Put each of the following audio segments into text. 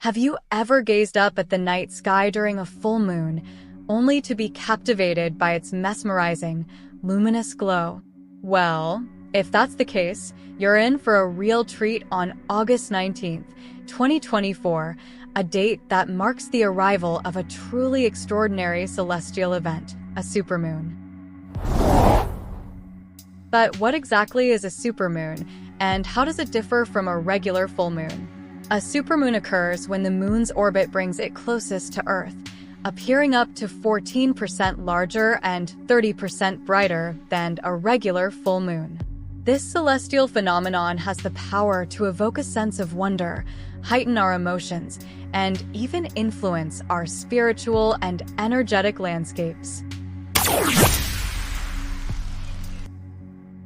Have you ever gazed up at the night sky during a full moon, only to be captivated by its mesmerizing, luminous glow? Well, if that's the case, you're in for a real treat on August 19th, 2024, a date that marks the arrival of a truly extraordinary celestial event, a supermoon. But what exactly is a supermoon, and how does it differ from a regular full moon? A supermoon occurs when the moon's orbit brings it closest to Earth, appearing up to 14% larger and 30% brighter than a regular full moon. This celestial phenomenon has the power to evoke a sense of wonder, heighten our emotions, and even influence our spiritual and energetic landscapes.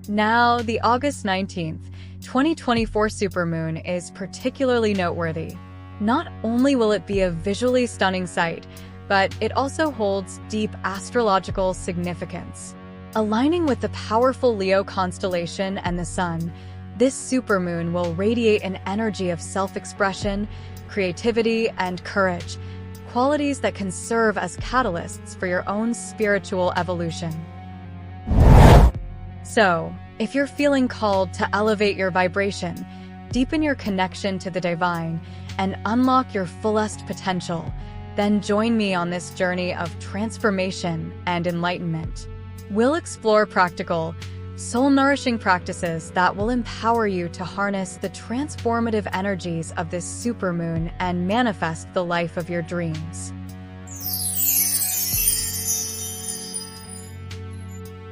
Now, the August 19th, 2024 supermoon is particularly noteworthy. Not only will it be a visually stunning sight, but it also holds deep astrological significance. Aligning with the powerful Leo constellation and the Sun, this supermoon will radiate an energy of self-expression, creativity, and courage, qualities that can serve as catalysts for your own spiritual evolution. So, if you're feeling called to elevate your vibration, deepen your connection to the divine, and unlock your fullest potential, then join me on this journey of transformation and enlightenment. We'll explore practical, soul-nourishing practices that will empower you to harness the transformative energies of this supermoon and manifest the life of your dreams.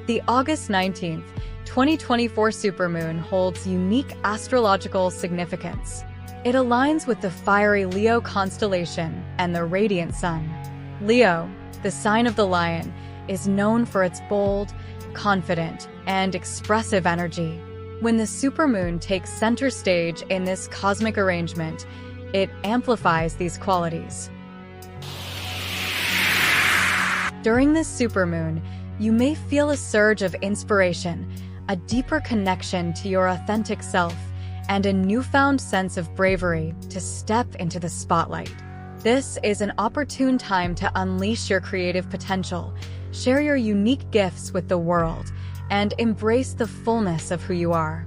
The August 19th, 2024 supermoon holds unique astrological significance. It aligns with the fiery Leo constellation and the radiant sun. Leo, the sign of the lion, is known for its bold, confident, and expressive energy. When the supermoon takes center stage in this cosmic arrangement, it amplifies these qualities. During this supermoon, you may feel a surge of inspiration, a deeper connection to your authentic self, and a newfound sense of bravery to step into the spotlight. This is an opportune time to unleash your creative potential, share your unique gifts with the world, and embrace the fullness of who you are.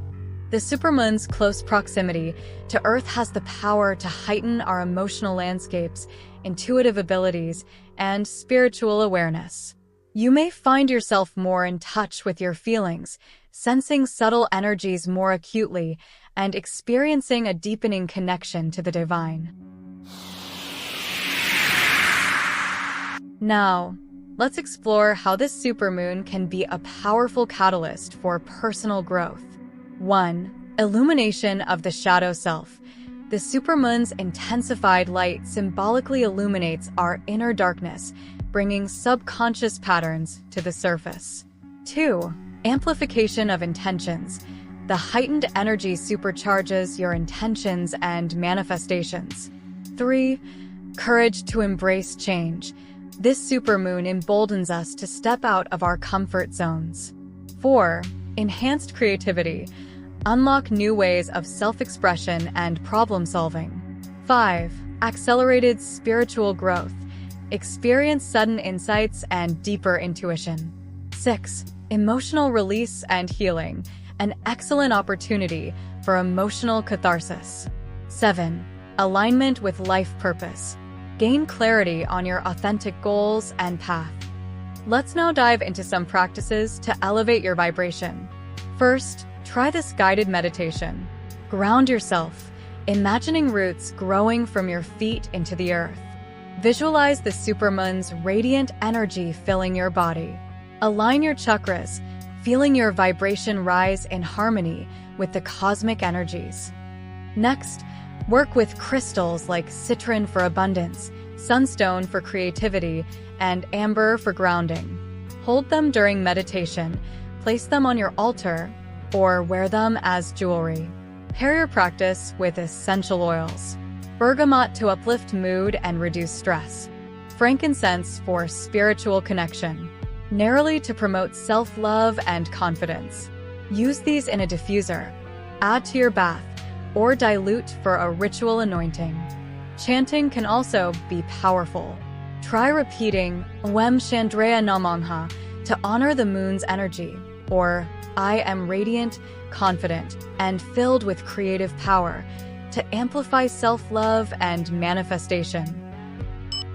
The supermoon's close proximity to Earth has the power to heighten our emotional landscapes, intuitive abilities, and spiritual awareness. You may find yourself more in touch with your feelings, sensing subtle energies more acutely, and experiencing a deepening connection to the divine. Now, let's explore how this supermoon can be a powerful catalyst for personal growth. 1. Illumination of the shadow self. The supermoon's intensified light symbolically illuminates our inner darkness, bringing subconscious patterns to the surface. 2. Amplification of intentions. The heightened energy supercharges your intentions and manifestations. 3. Courage to embrace change. This supermoon emboldens us to step out of our comfort zones. 4. Enhanced creativity. Unlock new ways of self-expression and problem-solving. 5. Accelerated spiritual growth. Experience sudden insights and deeper intuition. 6. Emotional release and healing. An excellent opportunity for emotional catharsis. 7. Alignment with life purpose. Gain clarity on your authentic goals and path. Let's now dive into some practices to elevate your vibration. First, try this guided meditation. Ground yourself, imagining roots growing from your feet into the earth. Visualize the supermoon's radiant energy filling your body. Align your chakras, feeling your vibration rise in harmony with the cosmic energies. Next, work with crystals like citron for abundance, sunstone for creativity, and amber for grounding. Hold them during meditation, place them on your altar, or wear them as jewelry. Pair your practice with essential oils. Bergamot to uplift mood and reduce stress. Frankincense for spiritual connection. Neroli to promote self-love and confidence. Use these in a diffuser. Add to your bath, or dilute for a ritual anointing. Chanting can also be powerful. Try repeating Wem Chandraya Namangha to honor the moon's energy, or I am radiant, confident, and filled with creative power to amplify self-love and manifestation.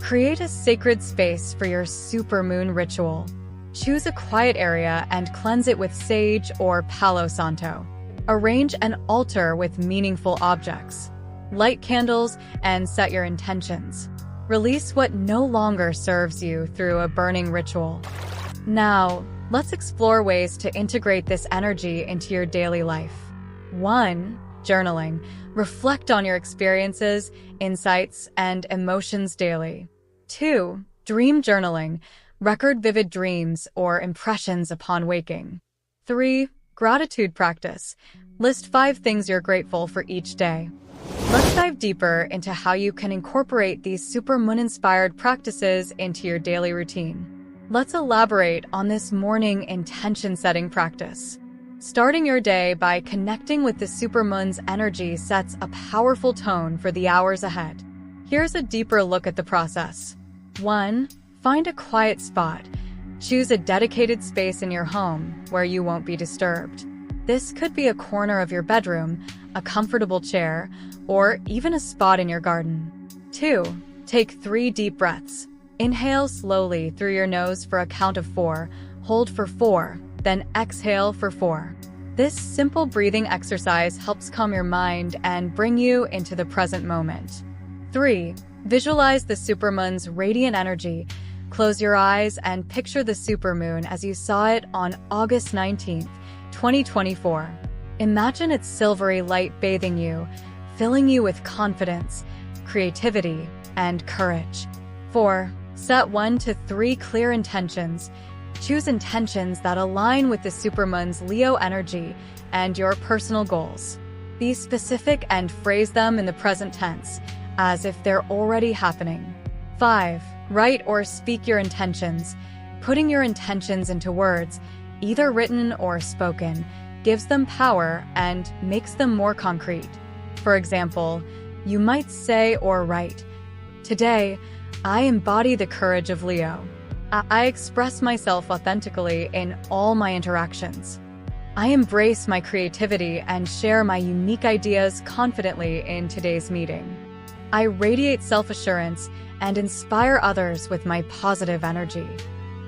Create a sacred space for your supermoon ritual. Choose a quiet area and cleanse it with sage or Palo Santo. Arrange an altar with meaningful objects. Light candles and set your intentions. Release what no longer serves you through a burning ritual. Now, let's explore ways to integrate this energy into your daily life. 1. Journaling. Reflect on your experiences, insights, and emotions daily. 2. Dream journaling. Record vivid dreams or impressions upon waking. 3. Gratitude practice. List 5 things you're grateful for each day. Let's dive deeper into how you can incorporate these supermoon-inspired practices into your daily routine. Let's elaborate on this morning intention-setting practice. Starting your day by connecting with the supermoon's energy sets a powerful tone for the hours ahead. Here's a deeper look at the process. 1. Find a quiet spot. Choose a dedicated space in your home where you won't be disturbed. This could be a corner of your bedroom, a comfortable chair, or even a spot in your garden. 2. Take 3 deep breaths. Inhale slowly through your nose for a count of 4, hold for 4, then exhale for 4. This simple breathing exercise helps calm your mind and bring you into the present moment. 3. Visualize the supermoon's radiant energy. Close your eyes and picture the supermoon as you saw it on August 19th, 2024. Imagine its silvery light bathing you, filling you with confidence, creativity, and courage. 4. Set 1 to 3 clear intentions. Choose intentions that align with the supermoon's Leo energy and your personal goals. Be specific and phrase them in the present tense, as if they're already happening. 5. Write or speak your intentions. Putting your intentions into words, either written or spoken, gives them power and makes them more concrete. For example, you might say or write, "Today, I embody the courage of Leo. I express myself authentically in all my interactions. I embrace my creativity and share my unique ideas confidently in today's meeting. I radiate self-assurance and inspire others with my positive energy."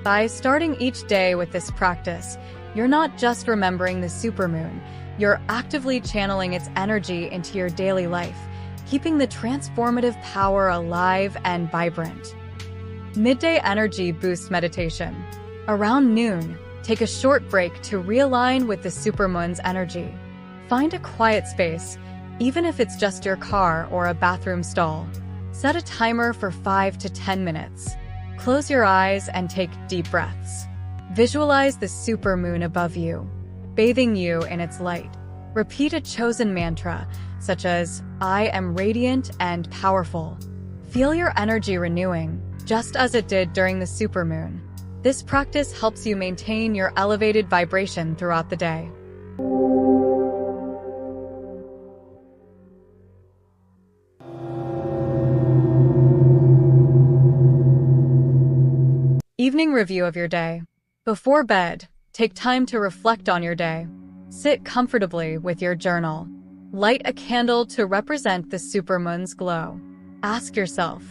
By starting each day with this practice, you're not just remembering the supermoon, you're actively channeling its energy into your daily life, keeping the transformative power alive and vibrant. Midday Energy Boost Meditation. Around noon, take a short break to realign with the supermoon's energy. Find a quiet space, even if it's just your car or a bathroom stall. Set a timer for 5 to 10 minutes. Close your eyes and take deep breaths. Visualize the supermoon above you, bathing you in its light. Repeat a chosen mantra, such as, "I am radiant and powerful." Feel your energy renewing, just as it did during the supermoon. This practice helps you maintain your elevated vibration throughout the day. Evening review of your day. Before bed, take time to reflect on your day. Sit comfortably with your journal. Light a candle to represent the supermoon's glow. Ask yourself,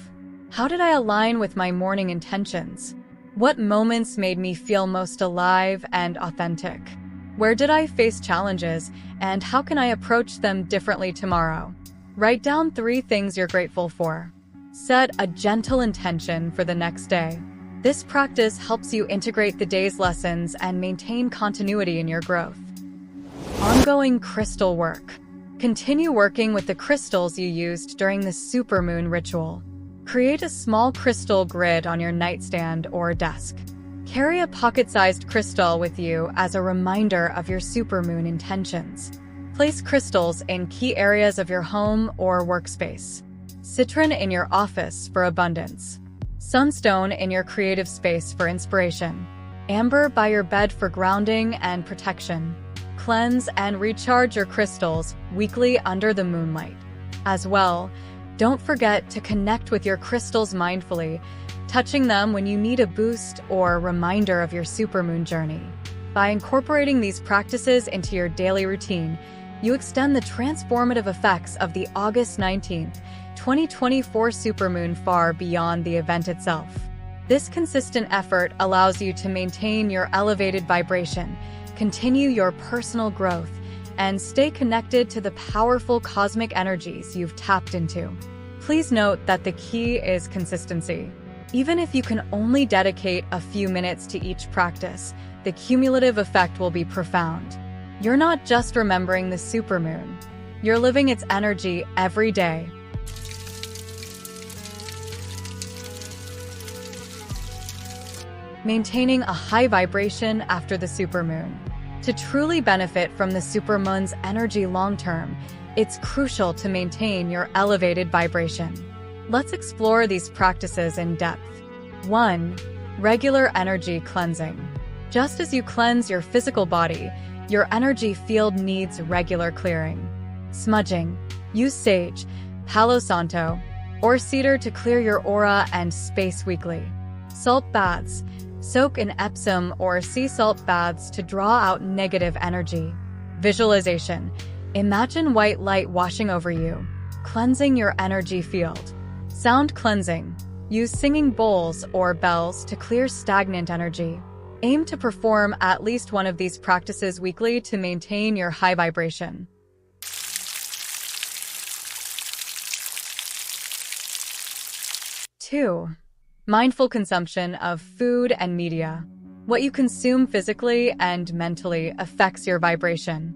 how did I align with my morning intentions? What moments made me feel most alive and authentic? Where did I face challenges, and how can I approach them differently tomorrow? Write down 3 things you're grateful for. Set a gentle intention for the next day. This practice helps you integrate the day's lessons and maintain continuity in your growth. Ongoing crystal work. Continue working with the crystals you used during the supermoon ritual. Create a small crystal grid on your nightstand or desk. Carry a pocket-sized crystal with you as a reminder of your supermoon intentions. Place crystals in key areas of your home or workspace. Citron in your office for abundance. Sunstone in your creative space for inspiration. Amber by your bed for grounding and protection. Cleanse and recharge your crystals weekly under the moonlight. As well, Don't forget to connect with your crystals mindfully, touching them when you need a boost or reminder of your supermoon journey. By incorporating these practices into your daily routine, you extend the transformative effects of the August 19th, 2024 supermoon far beyond the event itself. This consistent effort allows you to maintain your elevated vibration, continue your personal growth, and stay connected to the powerful cosmic energies you've tapped into. Please note that the key is consistency. Even if you can only dedicate a few minutes to each practice, the cumulative effect will be profound. You're not just remembering the supermoon, you're living its energy every day. Maintaining a high vibration after the supermoon. To truly benefit from the supermoon's energy long-term, it's crucial to maintain your elevated vibration. Let's explore these practices in depth. 1. Regular energy cleansing. Just as you cleanse your physical body, your energy field needs regular clearing. Smudging. Use sage, Palo Santo, or cedar to clear your aura and space weekly. Salt baths. Soak in Epsom or sea salt baths to draw out negative energy. Visualization. Imagine white light washing over you, cleansing your energy field. Sound cleansing. Use singing bowls or bells to clear stagnant energy. Aim to perform at least one of these practices weekly to maintain your high vibration. 2. Mindful consumption of food and media. What you consume physically and mentally affects your vibration.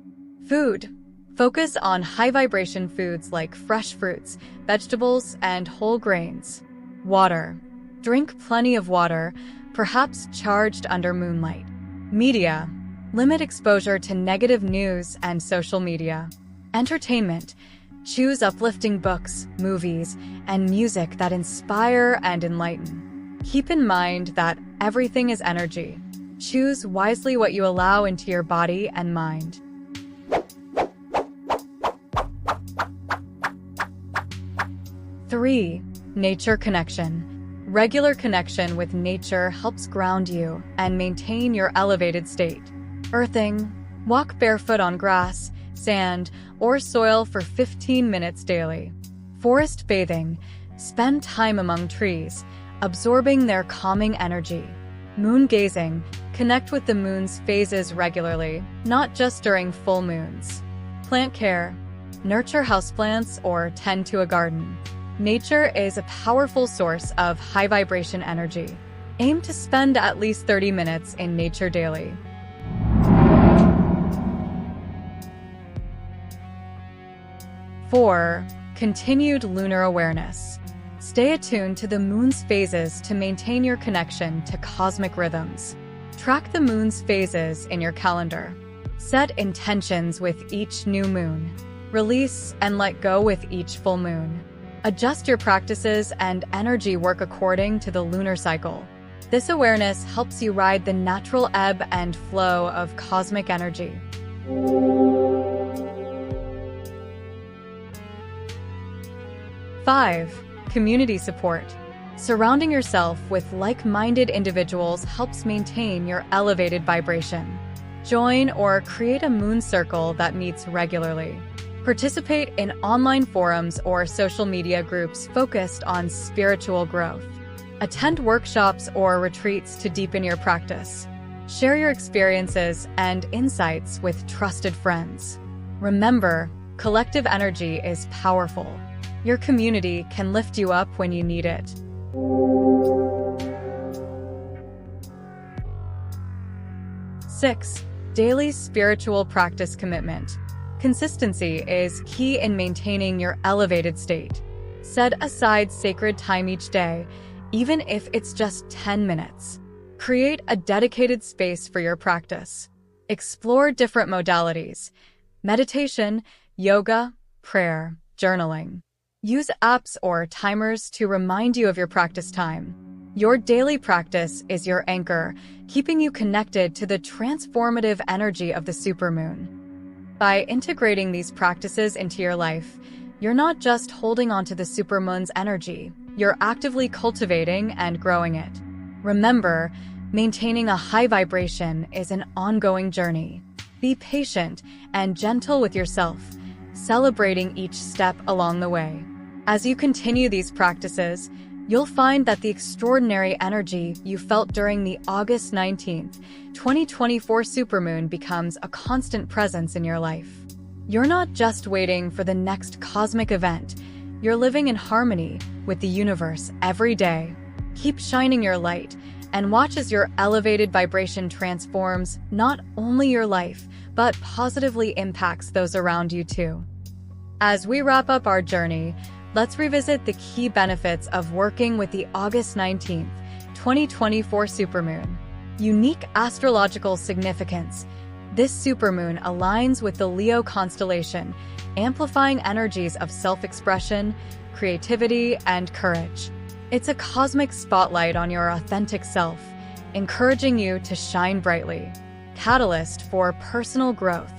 Food. Focus on high-vibration foods like fresh fruits, vegetables, and whole grains. Water. Drink plenty of water, perhaps charged under moonlight. Media. Limit exposure to negative news and social media. Entertainment. Choose uplifting books, movies, and music that inspire and enlighten. Keep in mind that everything is energy. Choose wisely what you allow into your body and mind. 3. Nature connection. Regular connection with nature helps ground you and maintain your elevated state. Earthing. Walk barefoot on grass, sand, or soil for 15 minutes daily. Forest bathing. Spend time among trees, absorbing their calming energy. Moon gazing. Connect with the moon's phases regularly, not just during full moons. Plant care. Nurture houseplants or tend to a garden. Nature is a powerful source of high vibration energy. Aim to spend at least 30 minutes in nature daily. 4. Continued lunar awareness. Stay attuned to the moon's phases to maintain your connection to cosmic rhythms. Track the moon's phases in your calendar. Set intentions with each new moon. Release and let go with each full moon. Adjust your practices and energy work according to the lunar cycle. This awareness helps you ride the natural ebb and flow of cosmic energy. 5. Community support. Surrounding yourself with like-minded individuals helps maintain your elevated vibration. Join or create a moon circle that meets regularly. Participate in online forums or social media groups focused on spiritual growth. Attend workshops or retreats to deepen your practice. Share your experiences and insights with trusted friends. Remember, collective energy is powerful. Your community can lift you up when you need it. 6. Daily spiritual practice commitment. Consistency is key in maintaining your elevated state. Set aside sacred time each day, even if it's just 10 minutes. Create a dedicated space for your practice. Explore different modalities: meditation, yoga, prayer, journaling. Use apps or timers to remind you of your practice time. Your daily practice is your anchor, keeping you connected to the transformative energy of the supermoon. By integrating these practices into your life, You're not just holding onto the supermoon's energy, you're actively cultivating and growing it. Remember, maintaining a high vibration is an ongoing journey. Be patient and gentle with yourself, celebrating each step along the way. As you continue these practices, you'll find that the extraordinary energy you felt during the August 19th, 2024 supermoon becomes a constant presence in your life. You're not just waiting for the next cosmic event, you're living in harmony with the universe every day. Keep shining your light and watch as your elevated vibration transforms not only your life, but positively impacts those around you too. As we wrap up our journey, let's revisit the key benefits of working with the August 19th, 2024 supermoon. Unique astrological significance. This supermoon aligns with the Leo constellation, amplifying energies of self-expression, creativity, and courage. It's a cosmic spotlight on your authentic self, encouraging you to shine brightly. Catalyst for personal growth.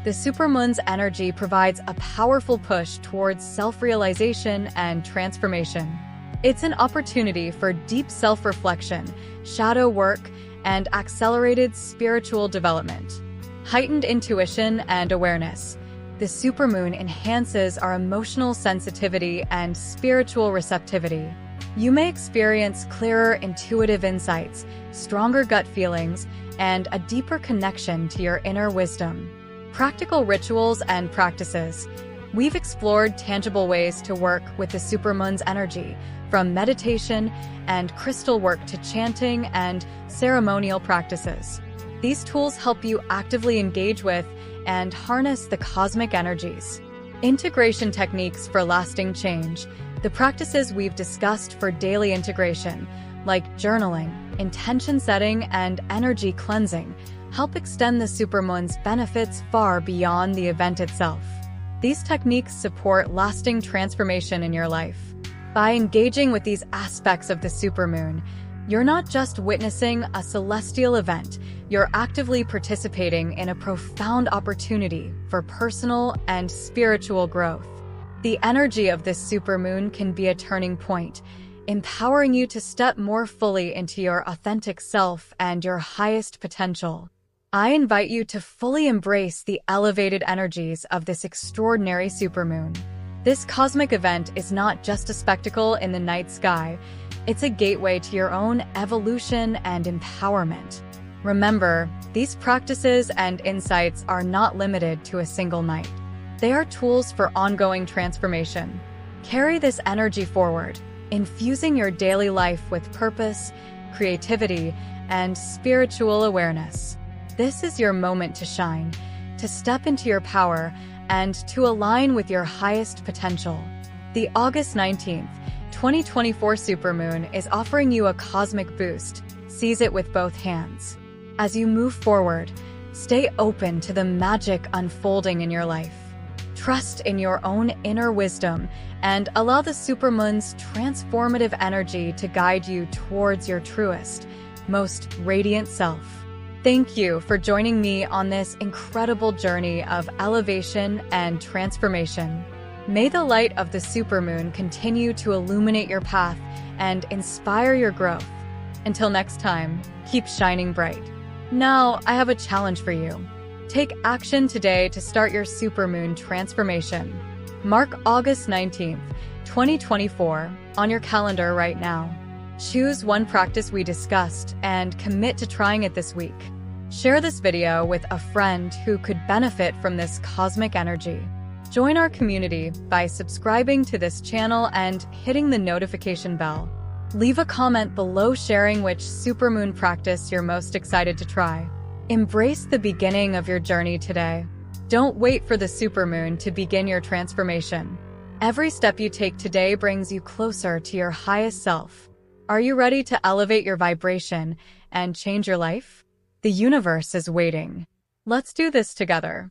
The supermoon's energy provides a powerful push towards self-realization and transformation. It's an opportunity for deep self-reflection, shadow work, and accelerated spiritual development. Heightened intuition and awareness. The supermoon enhances our emotional sensitivity and spiritual receptivity. You may experience clearer intuitive insights, stronger gut feelings, and a deeper connection to your inner wisdom. Practical rituals and practices. We've explored tangible ways to work with the supermoon's energy, from meditation and crystal work to chanting and ceremonial practices. These tools help you actively engage with and harness the cosmic energies. Integration techniques for lasting change. The practices we've discussed for daily integration, like journaling, intention setting, and energy cleansing, help extend the supermoon's benefits far beyond the event itself. These techniques support lasting transformation in your life. By engaging with these aspects of the supermoon, you're not just witnessing a celestial event, you're actively participating in a profound opportunity for personal and spiritual growth. The energy of this supermoon can be a turning point, empowering you to step more fully into your authentic self and your highest potential. I invite you to fully embrace the elevated energies of this extraordinary supermoon. This cosmic event is not just a spectacle in the night sky, it's a gateway to your own evolution and empowerment. Remember, these practices and insights are not limited to a single night. They are tools for ongoing transformation. Carry this energy forward, infusing your daily life with purpose, creativity, and spiritual awareness. This is your moment to shine, to step into your power, and to align with your highest potential. The August 19th, 2024 supermoon is offering you a cosmic boost. Seize it with both hands. As you move forward, stay open to the magic unfolding in your life. Trust in your own inner wisdom and allow the supermoon's transformative energy to guide you towards your truest, most radiant self. Thank you for joining me on this incredible journey of elevation and transformation. May the light of the supermoon continue to illuminate your path and inspire your growth. Until next time, keep shining bright. Now, I have a challenge for you. Take action today to start your supermoon transformation. Mark August 19th, 2024 on your calendar right now. Choose one practice we discussed and commit to trying it this week. Share this video with a friend who could benefit from this cosmic energy. Join our community by subscribing to this channel and hitting the notification bell. Leave a comment below sharing which supermoon practice you're most excited to try. Embrace the beginning of your journey today. Don't wait for the supermoon to begin your transformation. Every step you take today brings you closer to your highest self. Are you ready to elevate your vibration and change your life? The universe is waiting. Let's do this together.